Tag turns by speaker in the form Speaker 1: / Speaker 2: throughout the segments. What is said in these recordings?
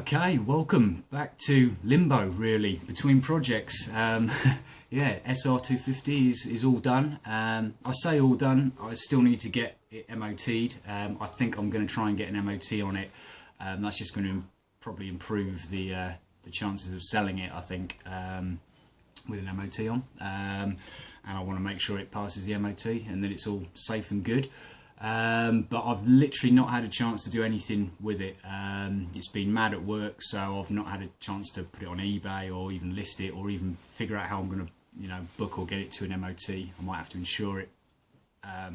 Speaker 1: Okay, welcome back to limbo, really, between projects. Yeah, SR250 is all done. I say all done, I still need to get it MOT'd. I think I'm going to try and get an MOT on it. That's just going to probably improve the chances of selling it, I think, with an MOT on. And I want to make sure it passes the MOT and that it's all safe and good. But I've literally not had a chance to do anything with it. It's been mad at work, so I've not had a chance to put it on eBay or even list it or even figure out how I'm going to, book or get it to an MOT. I might have to insure it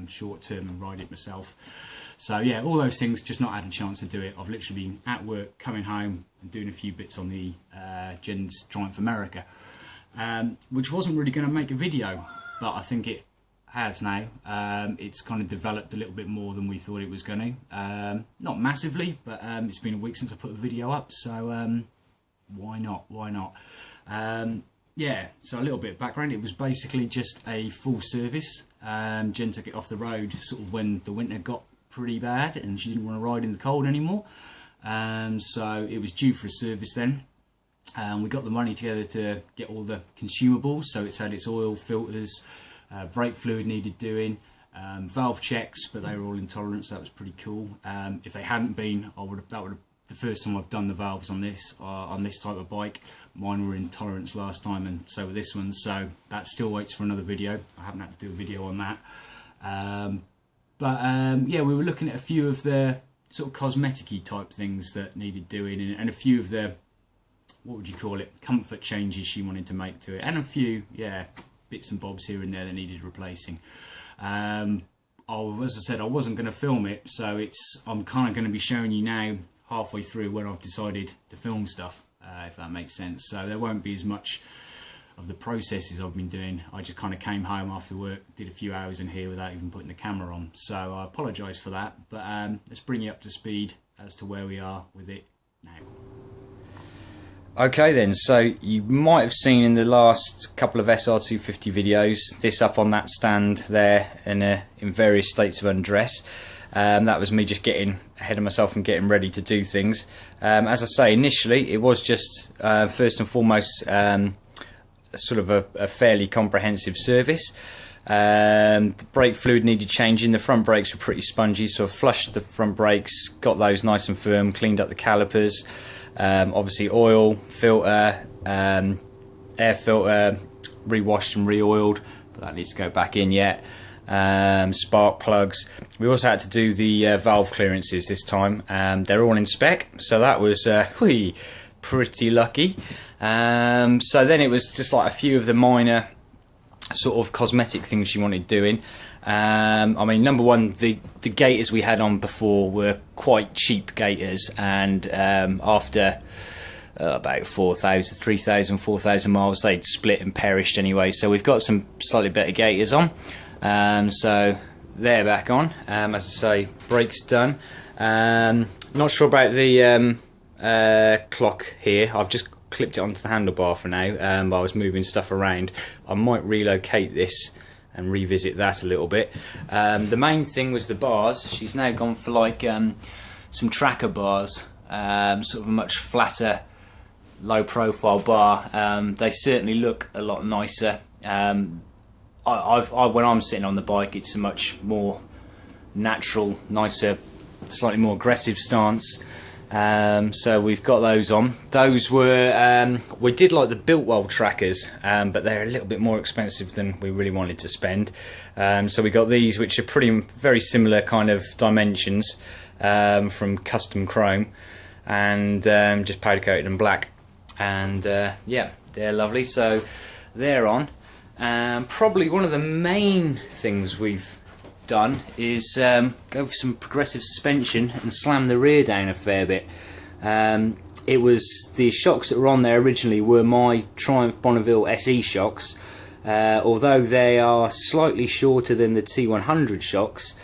Speaker 1: short term and ride it myself. So yeah, all those things, just not had a chance to do it. I've literally been at work, coming home and doing a few bits on the Jen's Triumph America, which wasn't really going to make a video, but I think it has now. It's kind of developed a little bit more than we thought it was going to. Not massively, but it's been a week since I put a video up, so why not? Yeah, so a little bit of background. It was basically just a full service. Jen took it off the road sort of when the winter got pretty bad and she didn't want to ride in the cold anymore. So it was due for a service then. We got the money together to get all the consumables, so it's had its oil, filters, brake fluid needed doing, valve checks, but they were all in tolerance, so that was pretty cool. If they hadn't been, that would have the first time I've done the valves on this type of bike. Mine were in tolerance last time, and so were this one, so that still waits for another video. I haven't had to do a video on that. Yeah, we were looking at a few of the sort of cosmetic-y type things that needed doing, and a few of the, what would you call it, comfort changes she wanted to make to it, and a few, yeah, bits and bobs here and there that needed replacing. As I said, I wasn't going to film it, so I'm kind of going to be showing you now halfway through when I've decided to film stuff, if that makes sense. So there won't be as much of the processes I've been doing. I just kind of came home after work, did a few hours in here without even putting the camera on, so I apologise for that, but let's bring you up to speed as to where we are with it now.
Speaker 2: Okay then, so you might have seen in the last couple of SR250 videos this up on that stand there in various states of undress. That was me just getting ahead of myself and getting ready to do things. As I say, initially it was just first and foremost sort of a fairly comprehensive service. The brake fluid needed changing. The front brakes were pretty spongy, so I flushed the front brakes, got those nice and firm, cleaned up the calipers. Obviously oil, filter, air filter, re-washed and re-oiled, but that needs to go back in yet. Spark plugs. We also had to do the valve clearances this time. They're all in spec, so that was pretty lucky. So then it was just like a few of the minor sort of cosmetic things she wanted doing. I mean, number one, the gaiters we had on before were quite cheap gaiters, and after about 3,000, 4,000 miles, they'd split and perished anyway. So we've got some slightly better gaiters on. So they're back on. As I say, brakes done. Not sure about the clock here. I've just clipped it onto the handlebar for now, but I was moving stuff around. I might relocate this and revisit that a little bit. The main thing was the bars. She's now gone for like some tracker bars, sort of a much flatter, low profile bar. They certainly look a lot nicer. When I'm sitting on the bike, it's a much more natural, nicer, slightly more aggressive stance. So we've got those on. Those were, we did like the Biltwell trackers, but they're a little bit more expensive than we really wanted to spend. So we got these, which are very similar kind of dimensions, from Custom Chrome, and just powder coated in black. And yeah, they're lovely. So they're on. Probably one of the main things we've done is go for some progressive suspension and slam the rear down a fair bit. It was the shocks that were on there originally were my Triumph Bonneville SE shocks. Although they are slightly shorter than the T100 shocks,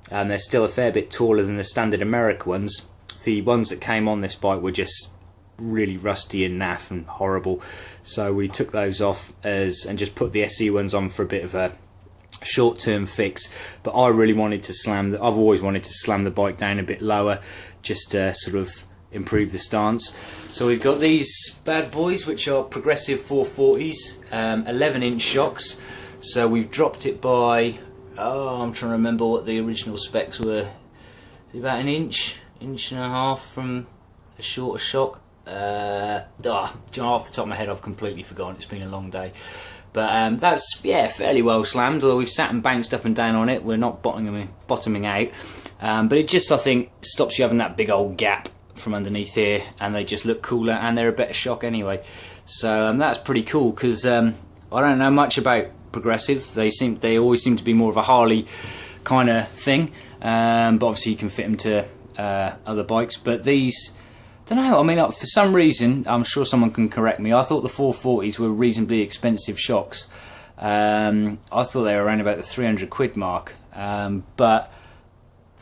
Speaker 2: they're still a fair bit taller than the standard America ones. The ones that came on this bike were just really rusty and naff and horrible, so we took those off and just put the SE ones on for a bit of a short-term fix. But I really wanted to I've always wanted to slam the bike down a bit lower, just to sort of improve the stance. So we've got these bad boys, which are progressive 440s, 11-inch shocks. So we've dropped it by, I'm trying to remember what the original specs were. Is it about an inch and a half from a shorter shock? Off the top of my head, I've completely forgotten. It's been a long day. But that's, yeah, fairly well slammed, although we've sat and bounced up and down on it. We're not bottoming out. But it just, I think, stops you having that big old gap from underneath here, and they just look cooler, and they're a better shock anyway. So that's pretty cool, because I don't know much about progressive. They always seem to be more of a Harley kind of thing, but obviously you can fit them to other bikes. But these, I don't know, I mean, for some reason, I'm sure someone can correct me, I thought the 440s were reasonably expensive shocks. I thought they were around about the 300 quid mark, but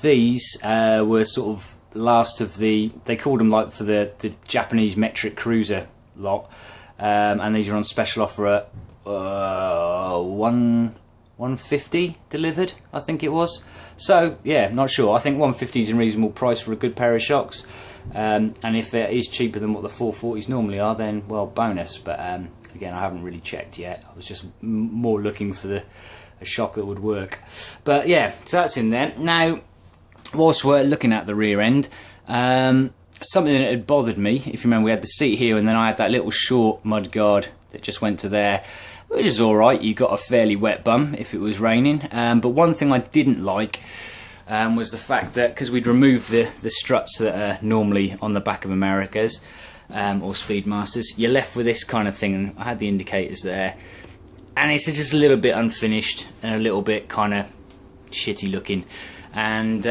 Speaker 2: these were sort of last of the, they called them like for the Japanese metric cruiser lot, and these are on special offer at 150 delivered, I think it was. So yeah, not sure. I think 150 is a reasonable price for a good pair of shocks, and if it is cheaper than what the 440s normally are, then well, bonus. But again, I haven't really checked yet. I was just more looking for a shock that would work. But yeah, so that's in there. Now, whilst we're looking at the rear end, something that had bothered me, if you remember, we had the seat here, and then I had that little short mudguard that just went to there, which is alright. You got a fairly wet bum if it was raining, but one thing I didn't like was the fact that, because we'd removed the struts that are normally on the back of Americas or Speedmasters, you're left with this kind of thing, and I had the indicators there, and it's just a little bit unfinished and a little bit kind of shitty looking, and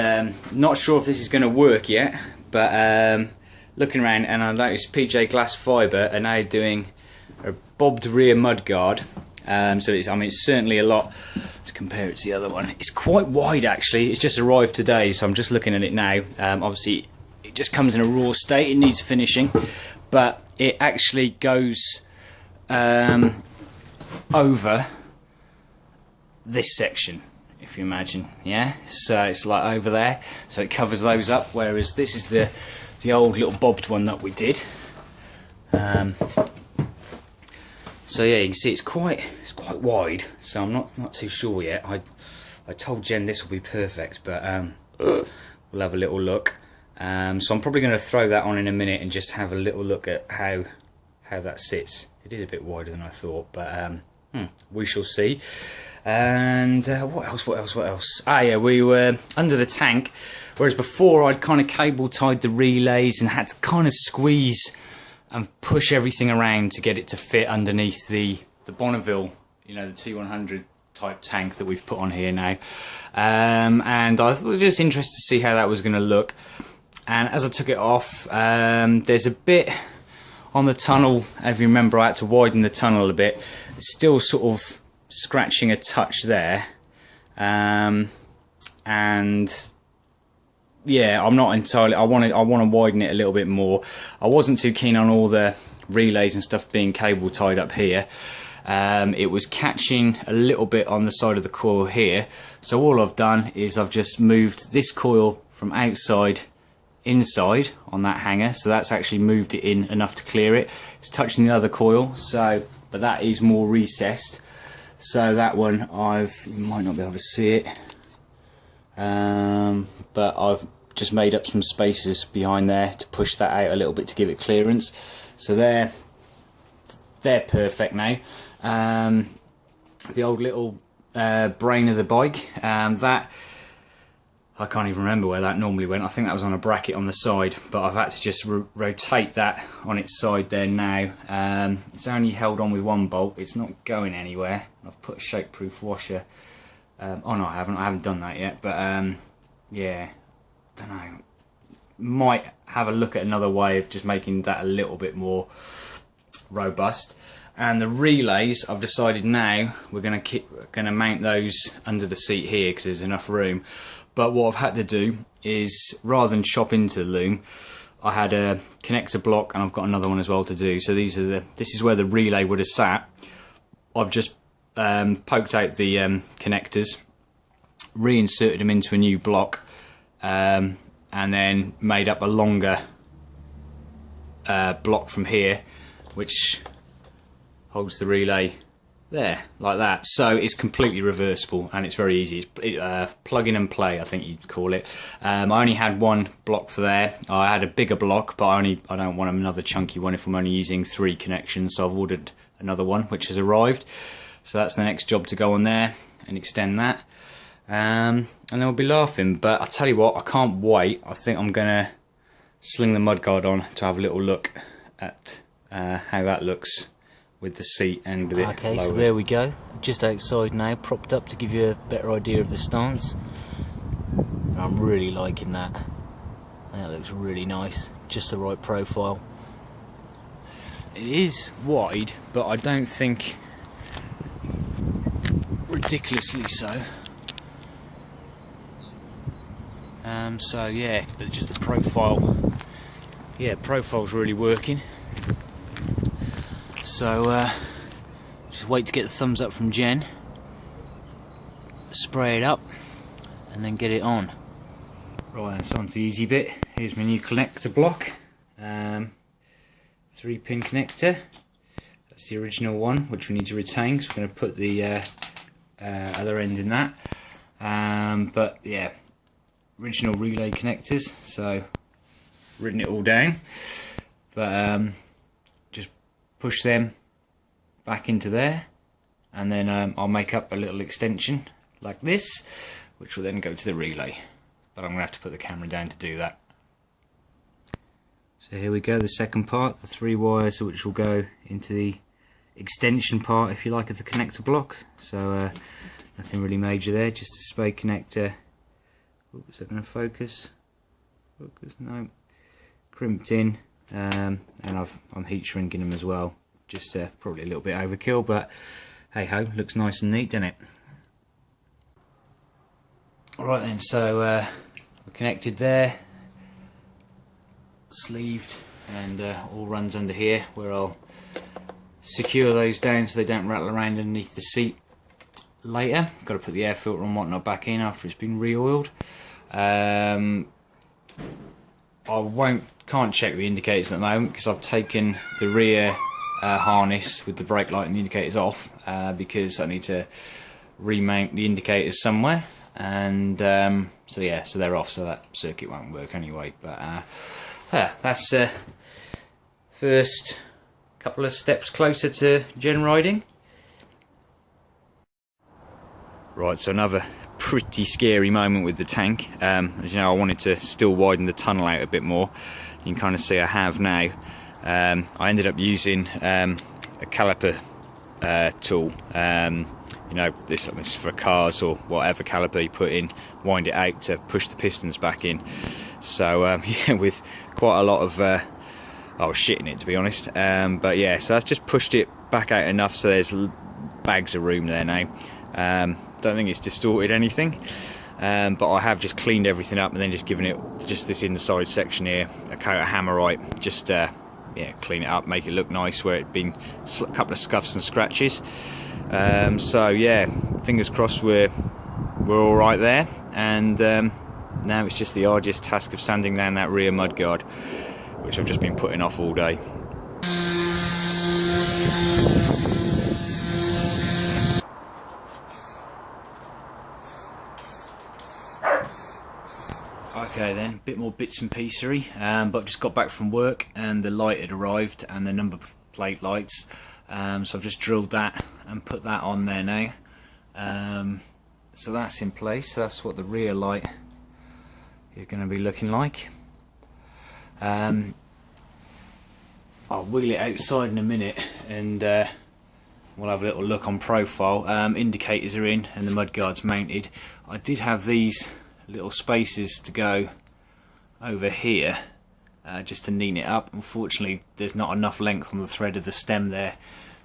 Speaker 2: not sure if this is going to work yet, but looking around, and I noticed PJ Glass Fibre are now doing a bobbed rear mudguard. So it's, I mean, it's certainly a lot. Let's compare it to the other one. It's quite wide actually. It's just arrived today, so I'm just looking at it now. Obviously, it just comes in a raw state. It needs finishing, but it actually goes over this section, if you imagine. Yeah, so it's like over there, so it covers those up. Whereas this is the old little bobbed one that we did. So yeah, you can see it's quite wide. So I'm not too sure yet. I told Jen this will be perfect, but we'll have a little look. So I'm probably going to throw that on in a minute and just have a little look at how that sits. It is a bit wider than I thought, but we shall see. And what else? Ah yeah, we were under the tank, whereas before I'd kind of cable tied the relays and had to kind of squeeze and push everything around to get it to fit underneath the Bonneville, you know, the T100 type tank that we've put on here now. And I was just interested to see how that was going to look. And as I took it off, there's a bit on the tunnel. If you remember, I had to widen the tunnel a bit. It's still sort of scratching a touch there, and yeah, I'm not entirely. I want to widen it a little bit more. I wasn't too keen on all the relays and stuff being cable tied up here. It was catching a little bit on the side of the coil here, so all I've done is I've just moved this coil from outside inside on that hanger, so that's actually moved it in enough to clear it. It's touching the other coil, so but that is more recessed. So that one, you might not be able to see it, but I've just made up some spaces behind there to push that out a little bit to give it clearance. So they're perfect now. The old little brain of the bike, that I can't even remember where that normally went. I think that was on a bracket on the side, but I've had to just rotate that on its side there now. It's only held on with one bolt. It's not going anywhere. I've put a shakeproof washer. Oh no, I haven't done that yet, but yeah, don't know. Might have a look at another way of just making that a little bit more robust. And the relays, I've decided now we're going to mount those under the seat here because there's enough room. But what I've had to do is, rather than chop into the loom, I had a connector block, and I've got another one as well to do. So this is where the relay would have sat. I've just poked out the connectors, reinserted them into a new block, and then made up a longer block from here which holds the relay there, like that. So it's completely reversible and it's very easy. It's plug in and play, I think you'd call it. I only had one block for there. I had a bigger block, but I don't want another chunky one if I'm only using 3 connections, so I've ordered another one which has arrived. So that's the next job to go on there and extend that. And then we'll be laughing. But I tell you what, I can't wait. I think I'm gonna sling the mudguard on to have a little look at how that looks with the seat and with it
Speaker 3: Okay,
Speaker 2: lowered.
Speaker 3: so there we go. Just outside now, propped up to give you a better idea of the stance. And I'm really liking that. That looks really nice. Just the right profile.
Speaker 2: It is wide, but I don't think ridiculously so. So yeah, but just the profile. Yeah, profile's really working. So just wait to get the thumbs up from Jen. Spray it up, and then get it on. Right, and so on to the easy bit. Here's my new connector block. 3-pin connector. That's the original one, which we need to retain, so we're going to put the other end in that. But yeah, original relay connectors, so written it all down. But just push them back into there, and then I'll make up a little extension like this, which will then go to the relay. But I'm going to have to put the camera down to do that. So here we go, the second part, the 3 wires which will go into the extension part, if you like, of the connector block. So nothing really major there, just a spade connector. Ooh, is that going to focus? Focus, no. Crimped in, and I'm heat shrinking them as well. Just probably a little bit overkill, but hey ho, looks nice and neat, doesn't it? Alright then, so we're connected there, sleeved, and all runs under here, where I'll secure those down so they don't rattle around underneath the seat later. Got to put the air filter and whatnot back in after it's been re-oiled. I can't check the indicators at the moment because I've taken the rear harness with the brake light and the indicators off because I need to remount the indicators somewhere, and so yeah, so they're off, so that circuit won't work anyway. But yeah, that's first couple of steps closer to Jen riding. Right, so another pretty scary moment with the tank. As you know, I wanted to still widen the tunnel out a bit more. You can kind of see I have now. I ended up using a caliper tool. You know, this is for cars or whatever caliper you put in, wind it out to push the pistons back in. So yeah, with quite a lot of I was shitting it, to be honest. But yeah, so that's just pushed it back out enough so there's bags of room there now. Don't think it's distorted anything, but I have just cleaned everything up and then just given it just this inside section here a coat of Hammerite, just yeah, clean it up, make it look nice where it'd been a couple of scuffs and scratches. So yeah, fingers crossed we're all right there, and now it's just the arduous task of sanding down that rear mudguard, which I've just been putting off all day. Okay then, a bit more bits and piecery, but I've just got back from work and the light had arrived and the number plate lights, so I've just drilled that and put that on there now. So that's in place, so that's what the rear light is going to be looking like. I'll wheel it outside in a minute and we'll have a little look on profile. Indicators are in and the mudguard's mounted. I did have these little spaces to go over here just to neaten it up. Unfortunately there's not enough length on the thread of the stem there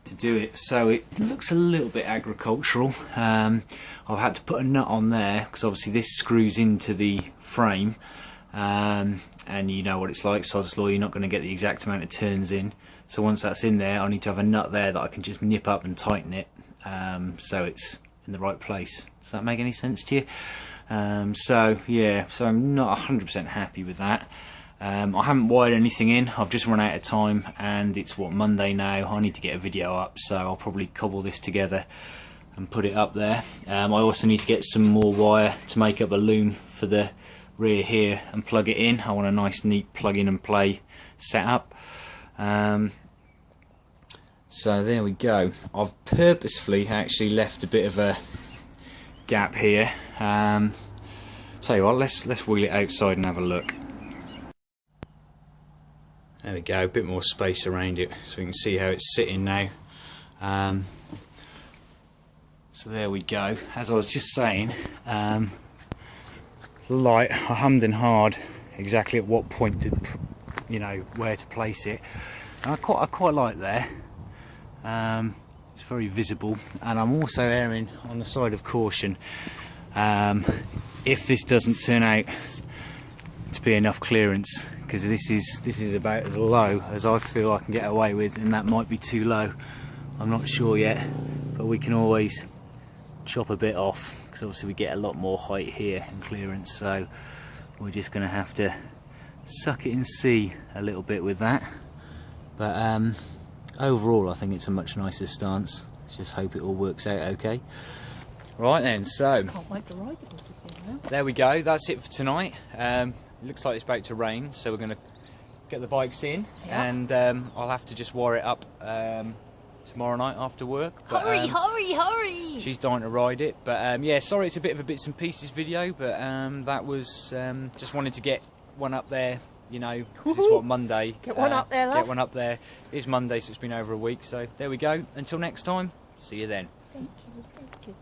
Speaker 2: to do it, so it looks a little bit agricultural. I've had to put a nut on there because obviously this screws into the frame, and you know what it's like, sod's law, you're not going to get the exact amount of turns in, so once that's in there I need to have a nut there that I can just nip up and tighten it so it's in the right place. Does that make any sense to you? So yeah, so I'm not 100% happy with that. I haven't wired anything in. I've just run out of time, and it's what, Monday now. I need to get a video up, so I'll probably cobble this together and put it up there. I also need to get some more wire to make up a loom for the rear here and plug it in. I want a nice neat plug in and play setup. So there we go. I've purposefully actually left a bit of a gap here. Tell you what, let's wheel it outside and have a look. There we go, a bit more space around it so we can see how it's sitting now. So there we go. As I was just saying, the light, I hummed and hard exactly at what point to, where to place it. And I quite like there. It's very visible, and I'm also erring on the side of caution. If this doesn't turn out to be enough clearance, because this is about as low as I feel I can get away with, and that might be too low. I'm not sure yet, but we can always chop a bit off, because obviously we get a lot more height here and clearance, so we're just going to have to suck it and see a little bit with that. But overall I think it's a much nicer stance. Let's just hope it all works out okay. Right then, so
Speaker 4: Can't wait to ride it with you now.
Speaker 2: there we go, that's it for tonight. It looks like it's about to rain, so we're going to get the bikes in, and I'll have to just wire it up tomorrow night after work. But,
Speaker 4: Hurry, hurry, hurry!
Speaker 2: she's dying to ride it, but yeah, sorry it's a bit of a bits and pieces video, but that was just wanted to get one up there, 'cause it's what, Monday.
Speaker 4: Get one up there, love.
Speaker 2: Get one up there. It's Monday, so it's been over a week, so there we go. Until next time, see you then.
Speaker 4: Thank you, thank you.